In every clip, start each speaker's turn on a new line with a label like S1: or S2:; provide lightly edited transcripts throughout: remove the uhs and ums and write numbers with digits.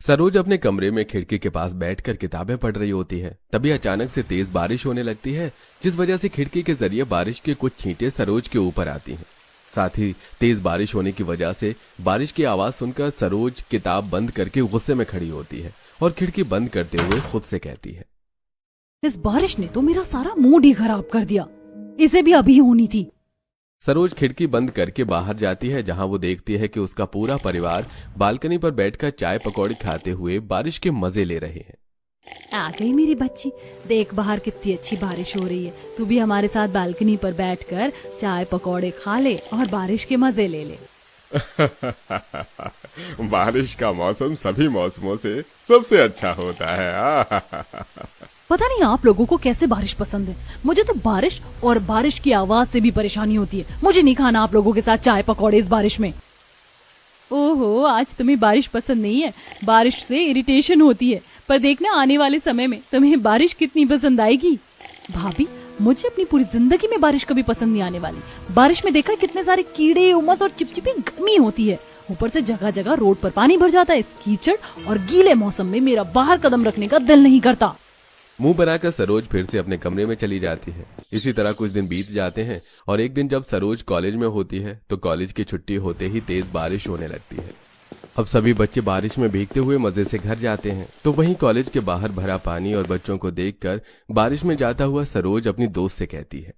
S1: सरोज अपने कमरे में खिड़की के पास बैठकर किताबें पढ़ रही होती है। तभी अचानक से तेज बारिश होने लगती है, जिस वजह से खिड़की के जरिए बारिश के कुछ छींटे सरोज के ऊपर आती हैं। साथ ही तेज बारिश होने की वजह से बारिश की आवाज सुनकर सरोज किताब बंद करके गुस्से में खड़ी होती है और खिड़की बंद करते हुए खुद से कहती है,
S2: इस बारिश ने तो मेरा सारा मूड ही खराब कर दिया, इसे भी अभी होनी थी।
S1: सरोज खिड़की बंद करके बाहर जाती है, जहां वो देखती है कि उसका पूरा परिवार बालकनी पर बैठकर चाय पकौड़ी खाते हुए बारिश के मजे ले रहे हैं।
S2: आ गई मेरी बच्ची, देख बाहर कितनी अच्छी बारिश हो रही है। तू भी हमारे साथ बालकनी पर बैठकर चाय पकौड़े खा ले और बारिश के मजे ले ले।
S3: बारिश का मौसम सभी मौसमों से सबसे अच्छा होता है।
S2: पता नहीं आप लोगों को कैसे बारिश पसंद है। मुझे तो बारिश और बारिश की आवाज से भी परेशानी होती है। मुझे नहीं खाना आप लोगों के साथ चाय पकौड़े इस बारिश में। ओहो, आज तुम्हें बारिश पसंद नहीं है, बारिश से इरिटेशन होती है। पर देखना आने वाले समय में तुम्हें बारिश कितनी पसंद आएगी। भाभी, मुझे अपनी पूरी जिंदगी में बारिश कभी पसंद नहीं आने वाली। बारिश में देखा कितने सारे कीड़े, उमस और चिपचिपी गर्मी होती है। ऊपर से जगह जगह रोड पर पानी भर जाता है। इस कीचड़ और गीले मौसम में मेरा बाहर कदम रखने का दिल नहीं करता।
S1: मुंह बनाकर सरोज फिर से अपने कमरे में चली जाती है। इसी तरह कुछ दिन बीत जाते हैं और एक दिन जब सरोज कॉलेज में होती है तो कॉलेज की छुट्टी होते ही तेज बारिश होने लगती है। अब सभी बच्चे बारिश में भीगते हुए मजे से घर जाते हैं, तो वहीं कॉलेज के बाहर भरा पानी और बच्चों को देखकर बारिश में जाता हुआ सरोज अपनी दोस्त से कहती है,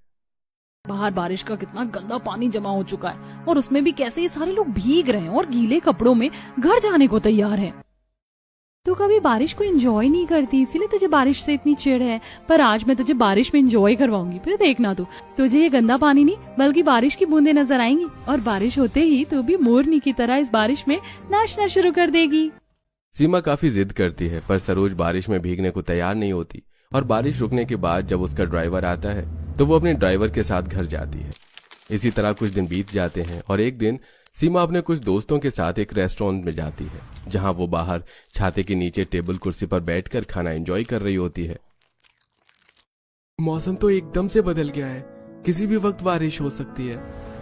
S2: बाहर बारिश का कितना गंदा पानी जमा हो चुका है और उसमें भी कैसे ये सारे लोग भीग रहे हैं और गीले कपड़ों में घर जाने को तैयार हैं। तू कभी बारिश को एंजॉय नहीं करती, इसीलिए तुझे बारिश से इतनी चिढ़ है। पर आज मैं तुझे बारिश में एंजॉय करवाऊंगी, फिर देखना तुझे ये गंदा पानी नहीं बल्कि बारिश की बूंदें नजर आएंगी और बारिश होते ही तू भी मोरनी की तरह इस बारिश में नाचना शुरू कर देगी।
S1: सीमा काफी जिद करती है, पर सरोज बारिश में भीगने को तैयार नहीं होती और बारिश रुकने के बाद जब उसका ड्राइवर आता है तो वो अपने ड्राइवर के साथ घर जाती है। इसी तरह कुछ दिन बीत जाते हैं और एक दिन सीमा अपने कुछ दोस्तों के साथ एक रेस्टोरेंट में जाती है, जहां वो बाहर छाते के नीचे टेबल कुर्सी पर बैठकर खाना एंजॉय कर रही होती है। मौसम तो एकदम से बदल गया है, किसी भी वक्त बारिश हो सकती है।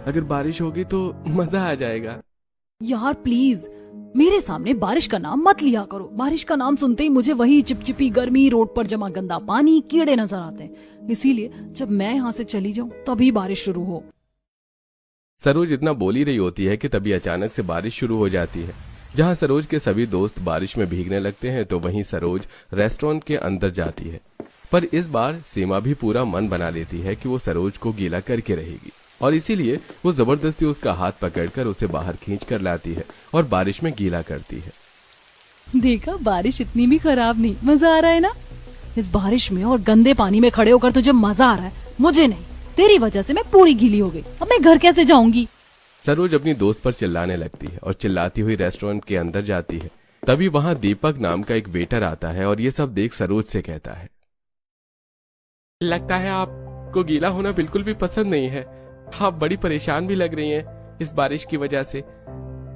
S1: अगर बारिश होगी तो मजा आ जाएगा।
S2: यार प्लीज मेरे सामने बारिश का नाम मत लिया करो। बारिश का नाम सुनते ही मुझे वही चिपचिपी गर्मी, रोड पर जमा गंदा पानी, कीड़े नजर आते हैं। इसीलिए जब मैं यहाँ से चली जाऊं तभी बारिश शुरू हो।
S1: सरोज इतना बोल ही रही होती है कि तभी अचानक से बारिश शुरू हो जाती है। जहां सरोज के सभी दोस्त बारिश में भीगने लगते हैं तो वहीं सरोज रेस्टोरेंट के अंदर जाती है। पर इस बार सीमा भी पूरा मन बना लेती है कि वो सरोज को गीला करके रहेगी और इसीलिए वो जबरदस्ती उसका हाथ पकड़कर उसे बाहर खींच कर लाती है और बारिश में गीला करती है।
S2: देखा, बारिश इतनी भी खराब नहीं, मजा आ रहा है ना। इस बारिश में और गंदे पानी में खड़े होकर तुझे मजा आ रहा है, मुझे नहीं। तेरी वजह से मैं पूरी गीली हो गई, अब मैं घर कैसे जाऊंगी।
S1: सरोज अपनी दोस्त पर चिल्लाने लगती है और चिल्लाती हुई रेस्टोरेंट के अंदर जाती है। तभी वहां दीपक नाम का एक वेटर आता है और ये सब देख सरोज से कहता है, लगता है आपको गीला होना बिल्कुल भी पसंद नहीं है। आप बड़ी परेशान भी लग रही हैं इस बारिश की वजह से।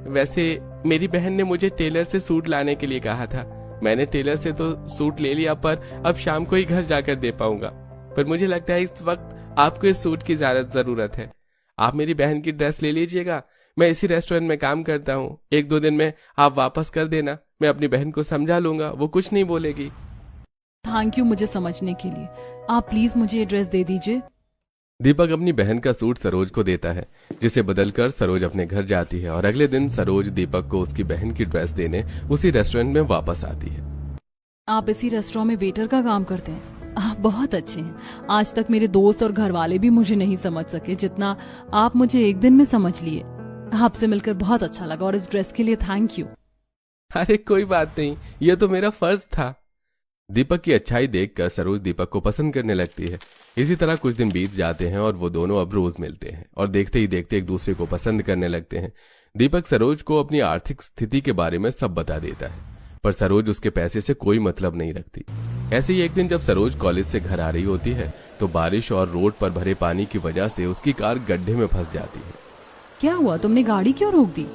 S1: वैसे मेरी बहन ने मुझे टेलर से सूट लाने के लिए कहा था। मैंने टेलर से तो सूट ले लिया, पर अब शाम को ही घर जाकर दे पाऊंगा। पर मुझे लगता है इस वक्त आपको इस सूट की ज्यादा जरूरत है। आप मेरी बहन की ड्रेस ले लीजिएगा, मैं इसी रेस्टोरेंट में काम करता हूँ। 1-2 दिन में आप वापस कर देना, मैं अपनी बहन को समझा लूंगा, वो कुछ नहीं बोलेगी।
S2: थैंक यू मुझे समझने के लिए। आप प्लीज मुझे ये ड्रेस दे दीजिए।
S1: दीपक अपनी बहन का सूट सरोज को देता है, जिसे बदलकर सरोज अपने घर जाती है और अगले दिन सरोज दीपक को उसकी बहन की ड्रेस देने उसी रेस्टोरेंट में वापस आती है।
S2: आप इसी रेस्टोरेंट में वेटर का काम करते हैं? आप बहुत अच्छे हैं। आज तक मेरे दोस्त और घर वाले भी मुझे नहीं समझ सके जितना आप मुझे एक दिन में समझ लिए। आपसे मिलकर बहुत अच्छा लगा और इस ड्रेस के लिए थैंक यू।
S1: अरे कोई बात नहीं, यह तो मेरा फर्ज था। दीपक की अच्छाई देखकर सरोज दीपक को पसंद करने लगती है। इसी तरह कुछ दिन बीत जाते हैं और वो दोनों अब रोज मिलते हैं और देखते ही देखते एक दूसरे को पसंद करने लगते हैं। दीपक सरोज को अपनी आर्थिक स्थिति के बारे में सब बता देता है, पर सरोज उसके पैसे से कोई मतलब नहीं रखती। ऐसे ही एक दिन जब सरोज कॉलेज से घर आ रही होती है तो बारिश और रोड पर भरे पानी की वजह से उसकी कार गड्ढे में फंस जाती है।
S2: क्या हुआ, तुमने गाड़ी क्यों रोक दी?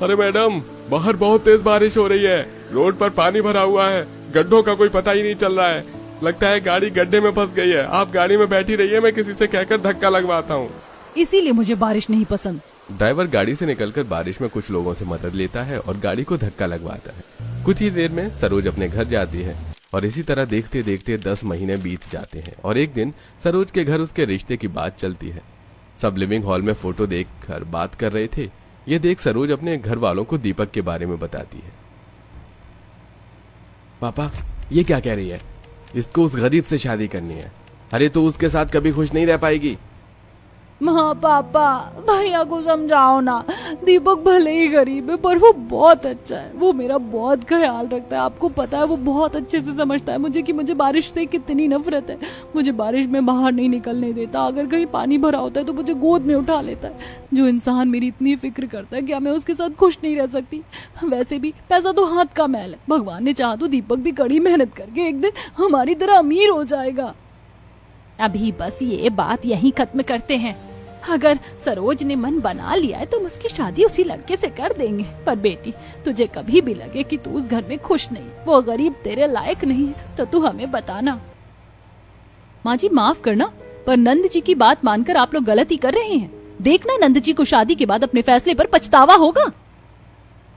S3: अरे मैडम, बाहर बहुत तेज बारिश हो रही है, रोड पर पानी भरा हुआ है, गड्ढों का कोई पता ही नहीं चल रहा है। लगता है गाड़ी गड्ढे में फंस गई है। आप गाड़ी में बैठी रहिए, मैं किसी से कहकर धक्का लगवाता हूँ।
S2: इसीलिए मुझे बारिश नहीं पसंद।
S1: ड्राइवर गाड़ी से निकलकर बारिश में कुछ लोगों से मदद लेता है और गाड़ी को धक्का लगवाता है। कुछ ही देर में सरोज अपने घर जाती है और इसी तरह देखते देखते 10 महीने बीत जाते हैं और एक दिन सरोज के घर उसके रिश्ते की बात चलती है। सब लिविंग हॉल में फोटो देखकर बात कर रहे थे। ये देख सरोज अपने घर वालों को दीपक के बारे में बताती है। पापा, ये क्या कह रही है? इसको उस गरीब से शादी करनी है। अरे तो उसके साथ कभी खुश नहीं रह पाएगी।
S2: माँ पापा, भैया को समझाओ ना। दीपक भले ही गरीब है पर वो बहुत अच्छा है। वो मेरा बहुत ख्याल रखता है। आपको पता है वो बहुत अच्छे से समझता है मुझे कि मुझे बारिश से कितनी नफरत है। मुझे बारिश में बाहर नहीं निकलने देता। अगर कहीं पानी भरा होता है तो मुझे गोद में उठा लेता है। जो इंसान मेरी इतनी फिक्र करता है, क्या मैं उसके साथ खुश नहीं रह सकती? वैसे भी पैसा तो हाथ का मैल है। भगवान ने चाहा तो दीपक भी कड़ी मेहनत करके एक दिन हमारी तरह अमीर हो जाएगा। अभी बस ये बात यहीं खत्म करते हैं। अगर सरोज ने मन बना लिया है तो उसकी शादी उसी लड़के से कर देंगे। पर बेटी, तुझे कभी भी लगे कि तू उस घर में खुश नहीं, वो गरीब तेरे लायक नहीं है, तो तू हमें बताना। माँ जी माफ करना, पर नंद जी की बात मानकर आप लोग गलती कर रहे हैं। देखना नंद जी को शादी के बाद अपने फैसले पर पछतावा होगा।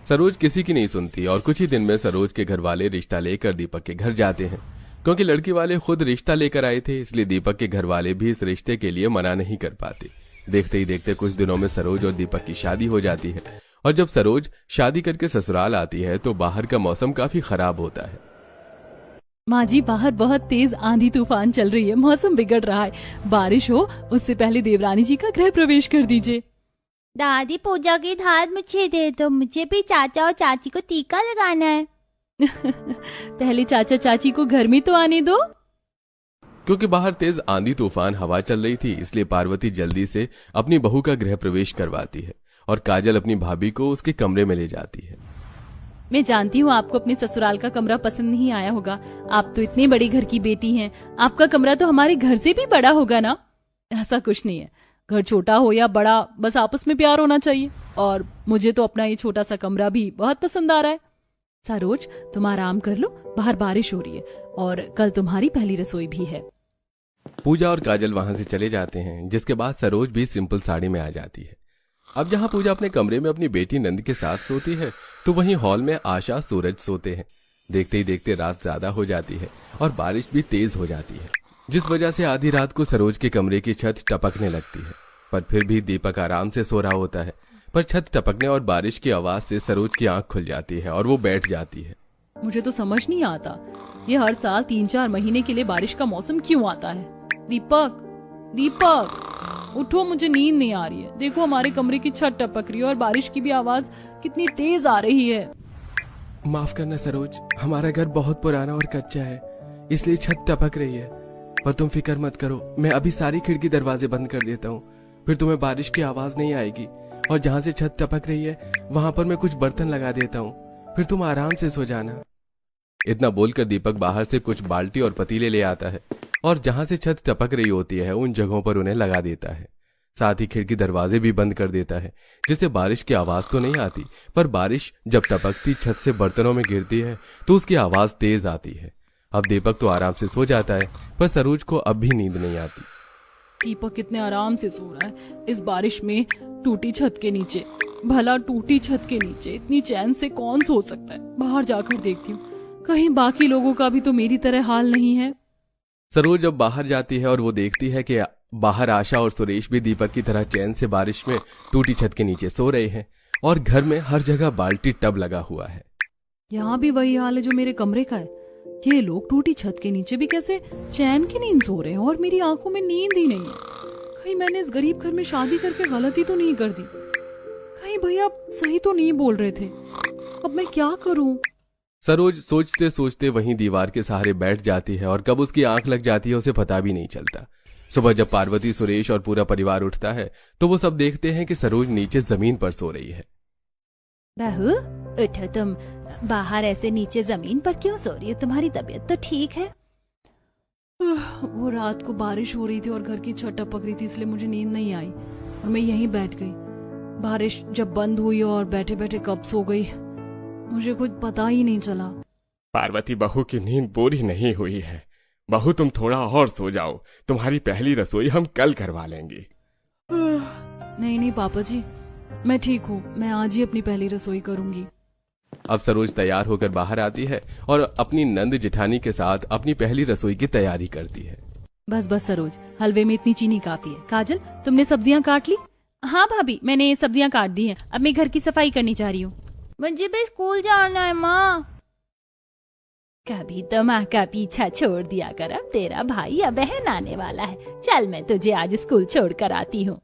S1: सरोज किसी की नहीं सुनती और कुछ ही दिन में सरोज के घर वाले रिश्ता लेकर दीपक के घर जाते हैं। क्योंकि लड़की वाले खुद रिश्ता लेकर आए थे, इसलिए दीपक के घर वाले भी इस रिश्ते के लिए मना नहीं कर पाते। देखते ही देखते कुछ दिनों में सरोज और दीपक की शादी हो जाती है और जब सरोज शादी करके ससुराल आती है तो बाहर का मौसम काफी खराब होता है।
S2: माँ जी, बाहर बहुत तेज आंधी तूफान चल रही है। मौसम बिगड़ रहा है। बारिश हो उससे पहले देवरानी जी का गृह प्रवेश कर दीजिए।
S4: दादी, पूजा की थाल मुझे दे दो। मुझे भी चाचा और चाची को टीका लगाना है।
S2: पहले चाचा चाची को घर में तो आने दो।
S1: क्योंकि बाहर तेज आंधी तूफान हवा चल रही थी, इसलिए पार्वती जल्दी से अपनी बहू का गृह प्रवेश करवाती है और काजल अपनी भाभी को उसके कमरे में ले जाती है।
S2: मैं जानती हूँ आपको अपने ससुराल का कमरा पसंद नहीं आया होगा। आप तो इतने बड़े घर की बेटी हैं। आपका कमरा तो हमारे घर से भी बड़ा होगा ना? ऐसा कुछ नहीं है। घर छोटा हो या बड़ा, बस आपस में प्यार होना चाहिए। और मुझे तो अपना ये छोटा सा कमरा भी बहुत पसंद आ रहा है। सरोज, तुम आराम कर लो, बाहर बारिश हो रही है और कल तुम्हारी पहली रसोई भी है।
S1: पूजा और काजल वहां से चले जाते हैं, जिसके बाद सरोज भी सिंपल साड़ी में आ जाती है। अब जहां पूजा अपने कमरे में अपनी बेटी नंद के साथ सोती है तो वहीं हॉल में आशा, सूरज सोते हैं। देखते ही देखते रात ज्यादा हो जाती है और बारिश भी तेज हो जाती है, जिस वजह से आधी रात को सरोज के कमरे की छत टपकने लगती है। पर फिर भी दीपक आराम से सो रहा होता है, पर छत टपकने और बारिश की आवाज से सरोज की आंख खुल जाती है और वो बैठ जाती है।
S2: मुझे तो समझ नहीं आता, ये हर साल 3-4 महीने के लिए बारिश का मौसम क्यों आता है? दीपक, दीपक उठो, मुझे नींद नहीं आ रही है। देखो हमारे कमरे की छत टपक रही है और बारिश की भी आवाज कितनी तेज आ रही है।
S1: माफ करना सरोज, हमारा घर बहुत पुराना और कच्चा है, इसलिए छत टपक रही है। पर तुम फिक्र मत करो, मैं अभी सारी खिड़की दरवाजे बंद कर देता हूँ, फिर तुम्हें बारिश की आवाज नहीं आएगी। और जहाँ से छत टपक रही है वहां पर मैं कुछ बर्तन लगा देता हूँ, फिर तुम आराम से सो जाना। इतना बोलकर दीपक बाहर से कुछ बाल्टी और पतीले ले आता है और जहां से छत टपक रही होती है उन जगहों पर उन्हें लगा देता है। साथ ही खिड़की दरवाजे भी बंद कर देता है, जिससे बारिश की आवाज तो नहीं आती, पर बारिश जब टपकती छत से बर्तनों में गिरती है तो उसकी आवाज तेज आती है। अब दीपक तो आराम से सो जाता है, पर सरोज को अब भी नींद नहीं आती।
S2: दीपक कितने आराम से सो रहा है इस बारिश में टूटी छत के नीचे। भला टूटी छत के नीचे इतनी चैन से कौन सो सकता है? बाहर जाकर देखती हूँ, कहीं बाकी लोगों का भी तो मेरी तरह हाल नहीं है।
S1: सरोज जब बाहर जाती है और वो देखती है कि बाहर आशा और सुरेश भी दीपक की तरह चैन से बारिश में टूटी छत के नीचे सो रहे हैं और घर में हर जगह बाल्टी टब लगा हुआ है।
S2: यहाँ भी वही हाल है जो मेरे कमरे का है। ये लोग टूटी छत के नीचे भी कैसे चैन की नींद सो रहे हैं और मेरी आंखों में नींद ही नहीं है। कहीं मैंने इस गरीब घर में शादी करके गलती तो नहीं कर दी? कहीं भैया सही तो नहीं बोल रहे थे? अब मैं क्या करूं?
S1: सरोज सोचते सोचते वहीं दीवार के सहारे बैठ जाती है और कब उसकी आंख लग जाती है उसे पता भी नहीं चलता। सुबह जब पार्वती, सुरेश और पूरा परिवार उठता है तो वो सब देखते हैं कि सरोज नीचे जमीन पर सो रही है।
S4: बहू, उठो तुम। बाहर ऐसे नीचे जमीन पर क्यों सो रही हो? तुम्हारी तबीयत तो ठीक है?
S2: वो रात को बारिश हो रही थी और घर की छत टपक रही थी, इसलिए मुझे नींद नहीं आई और मैं यहीं बैठ गई। बारिश जब बंद हुई और बैठे बैठे कब सो गई मुझे कुछ पता ही नहीं चला।
S3: पार्वती, बहू की नींद पूरी नहीं हुई है। बहू, तुम थोड़ा और सो जाओ, तुम्हारी पहली रसोई हम कल करवा लेंगे।
S2: नहीं नहीं पापा जी, मैं ठीक हूँ, मैं आज ही अपनी पहली रसोई करूंगी।
S1: अब सरोज तैयार होकर बाहर आती है और अपनी नंद जेठानी के साथ अपनी पहली रसोई की तैयारी करती है।
S2: बस बस सरोज, हलवे में इतनी चीनी काफी है। काजल, तुमने सब्जियां काट ली?
S4: हाँ भाभी, मैंने सब्जियां काट दी हैं। अब मैं घर की सफाई करनी चाह रही हूँ। मुझे भी स्कूल जाना है माँ। कभी तो माँ का पीछा छोड़ दिया कर, अब तेरा भाई या बहन आने वाला है। चल मैं तुझे आज स्कूल छोड़ कर आती हूँ।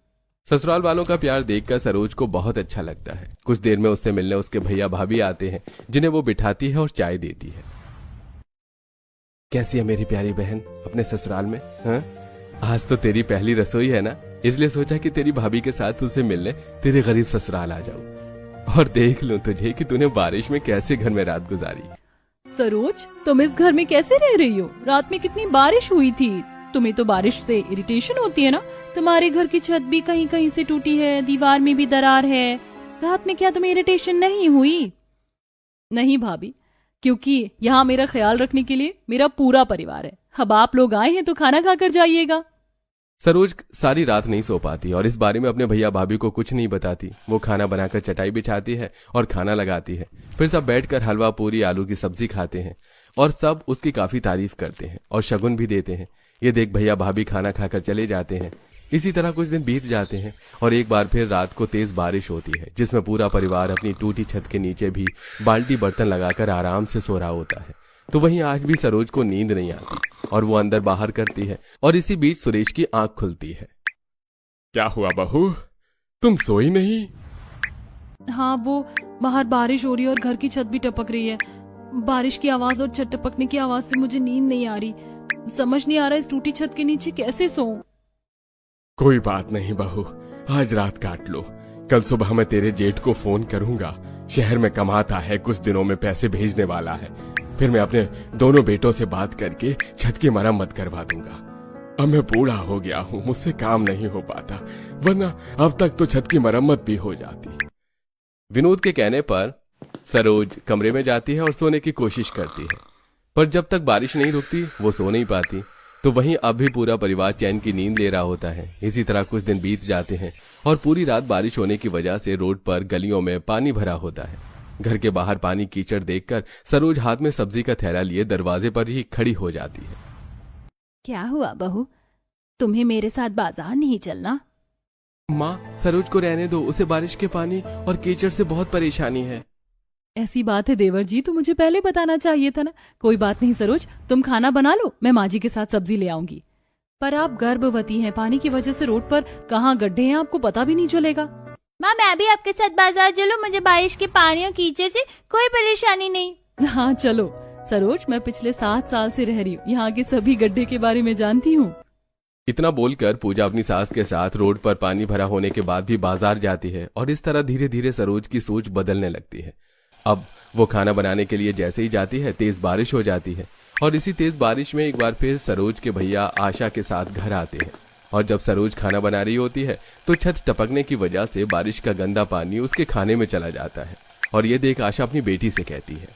S1: ससुराल वालों का प्यार देखकर सरोज को बहुत अच्छा लगता है। कुछ देर में उससे मिलने उसके भैया भाभी आते हैं, जिन्हें वो बिठाती है और चाय देती है। कैसी है मेरी प्यारी बहन अपने ससुराल में? हाँ? आज तो तेरी पहली रसोई है ना, इसलिए सोचा कि तेरी भाभी के साथ तुझसे मिलने तेरे गरीब ससुराल आ जाऊं और देख लूं तुझे कि तूने बारिश में कैसे घर में रात गुजारी।
S2: सरोज, तुम इस घर में कैसे रह रही हो? रात में कितनी बारिश हुई थी। तुम्हें तो बारिश से इरिटेशन होती है ना? तुम्हारे घर की छत भी कहीं कहीं से टूटी है, दीवार में भी दरार है। रात में क्या तुम्हें इरिटेशन नहीं हुई? नहीं भाभी, क्योंकि यहाँ मेरा ख्याल रखने के लिए मेरा पूरा परिवार है। अब आप लोग आए हैं तो खाना खाकर जाइएगा।
S1: सरोज सारी रात नहीं सो पाती और इस बारे में अपने भैया भाभी को कुछ नहीं बताती। वो खाना बनाकर चटाई बिछाती है और खाना लगाती है। फिर सब बैठकर हलवा पूरी आलू की सब्जी खाते हैं और सब उसकी काफी तारीफ करते हैं और शगुन भी देते हैं। ये देख भैया भाभी खाना खाकर चले जाते हैं। इसी तरह कुछ दिन बीत जाते हैं और एक बार फिर रात को तेज बारिश होती है, जिसमें पूरा परिवार अपनी टूटी छत के नीचे भी बाल्टी बर्तन लगाकर आराम से सो रहा होता है। तो वहीं आज भी सरोज को नींद नहीं आती और वो अंदर बाहर करती है और इसी बीच सुरेश की आंख खुलती है।
S3: क्या हुआ बहू, तुम सोई नहीं?
S2: हाँ, वो बाहर बारिश हो रही है और घर की छत भी टपक रही है। बारिश की आवाज और छत टपकने की आवाज से मुझे नींद नहीं आ रही। समझ नहीं आ रहा इस टूटी छत के नीचे कैसे सोऊं।
S3: कोई बात नहीं बहू, आज रात काट लो। कल सुबह मैं तेरे जेठ को फोन करूंगा। शहर में कमाता है, कुछ दिनों में पैसे भेजने वाला है। फिर मैं अपने दोनों बेटों से बात करके छत की मरम्मत करवा दूंगा। अब मैं बूढ़ा हो गया हूँ, मुझसे काम नहीं हो पाता, वरना अब तक तो छत की मरम्मत भी हो जाती।
S1: विनोद के कहने पर सरोज कमरे में जाती है और सोने की कोशिश करती है, पर जब तक बारिश नहीं रुकती वो सो नहीं पाती। तो वहीं अब भी पूरा परिवार चैन की नींद ले रहा होता है। इसी तरह कुछ दिन बीत जाते हैं और पूरी रात बारिश होने की वजह से रोड पर गलियों में पानी भरा होता है। घर के बाहर पानी कीचड़ देखकर सरोज हाथ में सब्जी का थैला लिए दरवाजे पर ही खड़ी हो जाती है।
S4: क्या हुआ बहू, तुम्हें मेरे साथ बाजार नहीं चलना?
S1: माँ, सरोज को रहने दो, उसे बारिश के पानी और कीचड़ से बहुत परेशानी है।
S2: ऐसी बात है देवर जी, तो मुझे पहले बताना चाहिए था ना। कोई बात नहीं सरोज, तुम खाना बना लो, मैं माँ जी के साथ सब्जी ले आऊंगी। पर आप गर्भवती हैं, पानी की वजह से रोड पर कहाँ गड्ढे हैं आपको पता भी नहीं चलेगा।
S4: माँ, मैं भी आपके साथ बाजार चलूं? मुझे बारिश के पानी और कीचड़ से कोई परेशानी नहीं।
S2: हाँ चलो। सरोज, मैं पिछले 7 साल से रह रही हूँ, यहाँ के सभी गड्ढे के बारे में जानती हूँ।
S1: इतना बोलकर पूजा अपनी सास के साथ रोड पर पानी भरा होने के बाद भी बाजार जाती है और इस तरह धीरे धीरे सरोज की सोच बदलने लगती है। अब वो खाना बनाने के लिए जैसे ही जाती है तेज बारिश हो जाती है और इसी तेज बारिश में एक बार फिर सरोज के भैया आशा के साथ घर आते हैं। और जब सरोज खाना बना रही होती है तो छत टपकने की वजह से बारिश का गंदा पानी उसके खाने में चला जाता है और ये देख आशा अपनी बेटी से कहती है,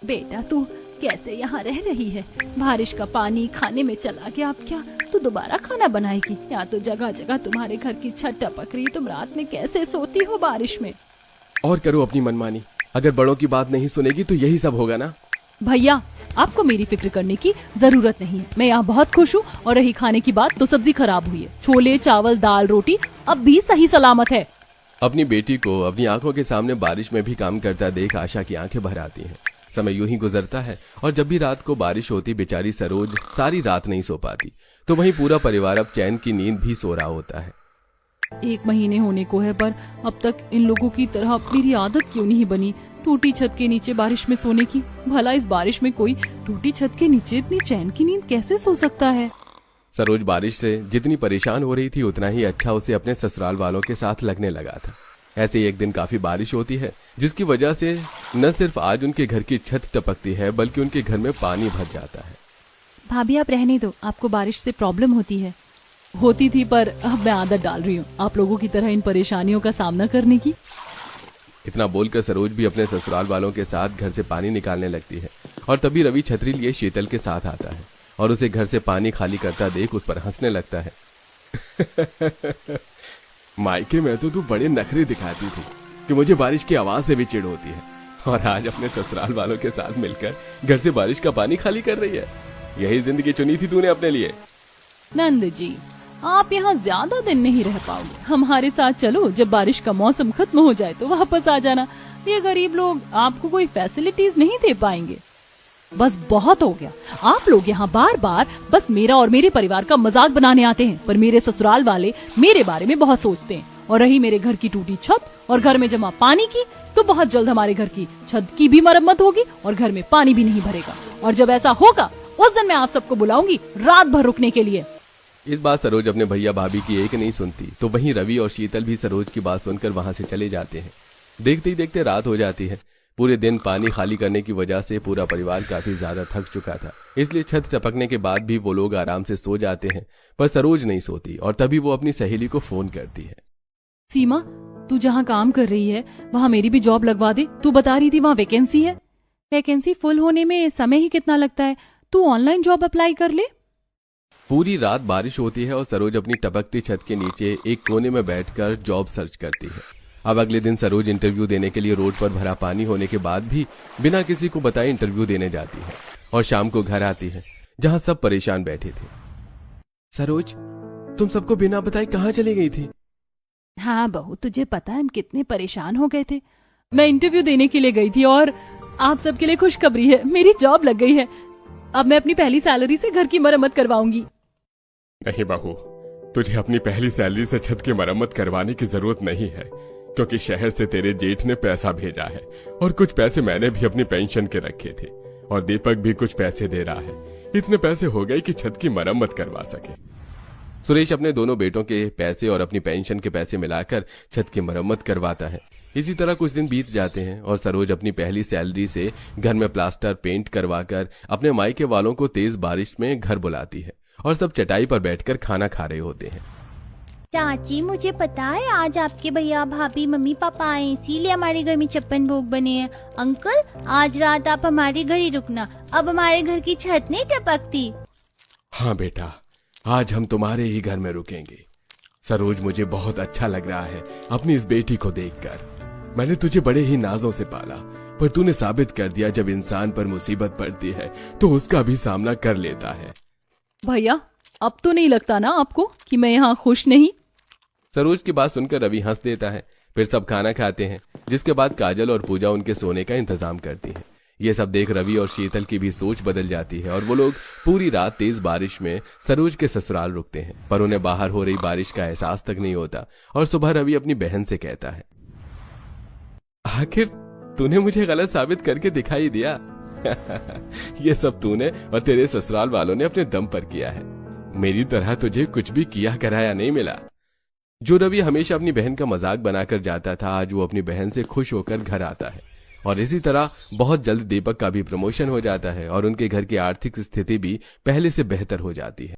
S4: बेटा तू कैसे यहाँ रह रही है? बारिश का पानी खाने में चला गया, अब क्या तू दोबारा खाना बनाएगी? यहाँ तो जगह जगह तुम्हारे घर की छत टपक रही, तुम रात में कैसे सोती हो बारिश में?
S1: और करो अपनी मनमानी, अगर बड़ों की बात नहीं सुनेगी तो यही सब होगा ना।
S2: भैया, आपको मेरी फिक्र करने की जरूरत नहीं है, मैं यहाँ बहुत खुश हूँ। और रही खाने की बात, तो सब्जी खराब हुई है, छोले चावल दाल रोटी अब भी सही सलामत है।
S1: अपनी बेटी को अपनी आंखों के सामने बारिश में भी काम करता देख आशा की आंखें भर आती हैं। समय यूं ही गुजरता है और जब भी रात को बारिश होती बेचारी सरोज सारी रात नहीं सो पाती। तो वहीं पूरा परिवार अब चैन की नींद भी सो रहा होता है।
S2: 1 महीने होने को है, पर अब तक इन लोगों की तरह मेरी आदत क्यों नहीं बनी टूटी छत के नीचे बारिश में सोने की। भला इस बारिश में कोई टूटी छत के नीचे इतनी चैन की नींद कैसे सो सकता है?
S1: सरोज बारिश से जितनी परेशान हो रही थी उतना ही अच्छा उसे अपने ससुराल वालों के साथ लगने लगा था। ऐसे एक दिन काफी बारिश होती है जिसकी वजह से न सिर्फ आज उनके घर की छत टपकती है बल्कि उनके घर में पानी भर जाता है।
S2: भाभी आप रहने दो, आपको बारिश से प्रॉब्लम होती है। होती थी, पर अब मैं आदत डाल रही हूँ आप लोगों की तरह इन परेशानियों का सामना करने की।
S1: इतना बोलकर सरोज भी अपने ससुराल वालों के साथ घर से पानी निकालने लगती है और तभी रवि छतरी लिए शीतल के साथ आता है और उसे घर से पानी खाली करता देख उस पर हंसने लगता है।
S3: मायके में तो तू बड़े नखरे दिखाती थी कि मुझे बारिश की आवाज से भी चिढ़ होती है,
S1: और आज अपने ससुराल वालों के साथ मिलकर घर से बारिश का पानी खाली कर रही है। यही जिंदगी चुनी थी तूने अपने लिए।
S2: नंद जी, आप यहाँ ज्यादा दिन नहीं रह पाओगे, हमारे साथ चलो। जब बारिश का मौसम खत्म हो जाए तो वापस आ जाना। ये गरीब लोग आपको कोई फैसिलिटीज नहीं दे पाएंगे। बस बहुत हो गया। आप लोग यहाँ बार बार बस मेरा और मेरे परिवार का मजाक बनाने आते हैं, पर मेरे ससुराल वाले मेरे बारे में बहुत सोचते हैं। और रही मेरे घर की टूटी छत और घर में जमा पानी की, तो बहुत जल्द हमारे घर की छत की भी मरम्मत होगी और घर में पानी भी नहीं भरेगा। और जब ऐसा होगा उस दिन मैं आप सबको बुलाऊंगी रात भर रुकने के लिए।
S1: इस बात सरोज अपने भैया भाभी की एक नहीं सुनती, तो वहीं रवि और शीतल भी सरोज की बात सुनकर वहां से चले जाते हैं। देखते ही देखते रात हो जाती है। पूरे दिन पानी खाली करने की वजह से पूरा परिवार काफी ज्यादा थक चुका था, इसलिए छत टपकने के बाद भी वो लोग आराम से सो जाते हैं। पर सरोज नहीं सोती और तभी वो अपनी सहेली को फोन करती है।
S2: सीमा, तू जहाँ काम कर रही है वहाँ मेरी भी जॉब लगवा दे। तू बता रही थी वहाँ वैकेंसी है। वैकेंसी फुल होने में समय ही कितना लगता है, तू ऑनलाइन जॉब अप्लाई कर ले।
S1: पूरी रात बारिश होती है और सरोज अपनी टपकती छत के नीचे एक कोने में बैठकर जॉब सर्च करती है। अब अगले दिन सरोज इंटरव्यू देने के लिए रोड पर भरा पानी होने के बाद भी बिना किसी को बताए इंटरव्यू देने जाती है और शाम को घर आती है जहां सब परेशान बैठे थे। सरोज, तुम सबको बिना बताए कहाँ चली गई थी?
S2: हाँ बहू, तुझे पता है हम कितने परेशान हो गए थे। मैं इंटरव्यू देने के लिए गई थी और आप सबके लिए खुशखबरी है, मेरी जॉब लग गई है। अब मैं अपनी पहली सैलरी से घर की मरम्मत करवाऊंगी।
S3: नहीं बहू, तुझे अपनी पहली सैलरी से छत की मरम्मत करवाने की जरूरत नहीं है, क्योंकि शहर से तेरे जेठ ने पैसा भेजा है और कुछ पैसे मैंने भी अपनी पेंशन के रखे थे और दीपक भी कुछ पैसे दे रहा है। इतने पैसे हो गए कि छत की मरम्मत करवा सके।
S1: सुरेश अपने दोनों बेटों के पैसे और अपनी पेंशन के पैसे मिलाकर छत की मरम्मत करवाता है। इसी तरह कुछ दिन बीत जाते हैं और सरोज अपनी पहली सैलरी से घर में प्लास्टर पेंट करवाकर अपने मायके वालों को तेज बारिश में घर बुलाती है और सब चटाई पर बैठकर खाना खा रहे होते हैं।
S4: चाची, मुझे पता है आज आपके भैया भाभी मम्मी पापा आए, इसीलिए हमारे घर में छप्पन भोग बने हैं। अंकल, आज रात आप हमारे घर ही रुकना, अब हमारे घर की छत नहीं टपकती।
S1: हाँ बेटा, आज हम तुम्हारे ही घर में रुकेंगे। सरोज, मुझे बहुत अच्छा लग रहा है अपनी इस बेटी को देखकर। मैंने तुझे बड़े ही नाजों से पाला, पर तूने साबित कर दिया जब इंसान पर मुसीबत पड़ती है तो उसका भी सामना कर लेता है।
S2: भैया, अब तो नहीं लगता ना आपको कि मैं यहाँ खुश नहीं?
S1: सरोज की बात सुनकर रवि हंस देता है। फिर सब खाना खाते हैं, जिसके बाद काजल और पूजा उनके सोने का इंतजाम करती है। ये सब देख रवि और शीतल की भी सोच बदल जाती है और वो लोग पूरी रात तेज बारिश में सरोज के ससुराल रुकते हैं, पर उन्हें बाहर हो रही बारिश का एहसास तक नहीं होता। और सुबह रवि अपनी बहन से कहता है, आखिर तूने मुझे गलत साबित करके दिखाई दिया। ये सब तूने और तेरे ससुराल वालों ने अपने दम पर किया है। मेरी तरह तुझे कुछ भी किया कराया नहीं मिला। जो रवि हमेशा अपनी बहन का मजाक बनाकर जाता था, आज वो अपनी बहन से खुश होकर घर आता है। और इसी तरह बहुत जल्द दीपक का भी प्रमोशन हो जाता है और उनके घर की आर्थिक स्थिति भी पहले से बेहतर हो जाती है।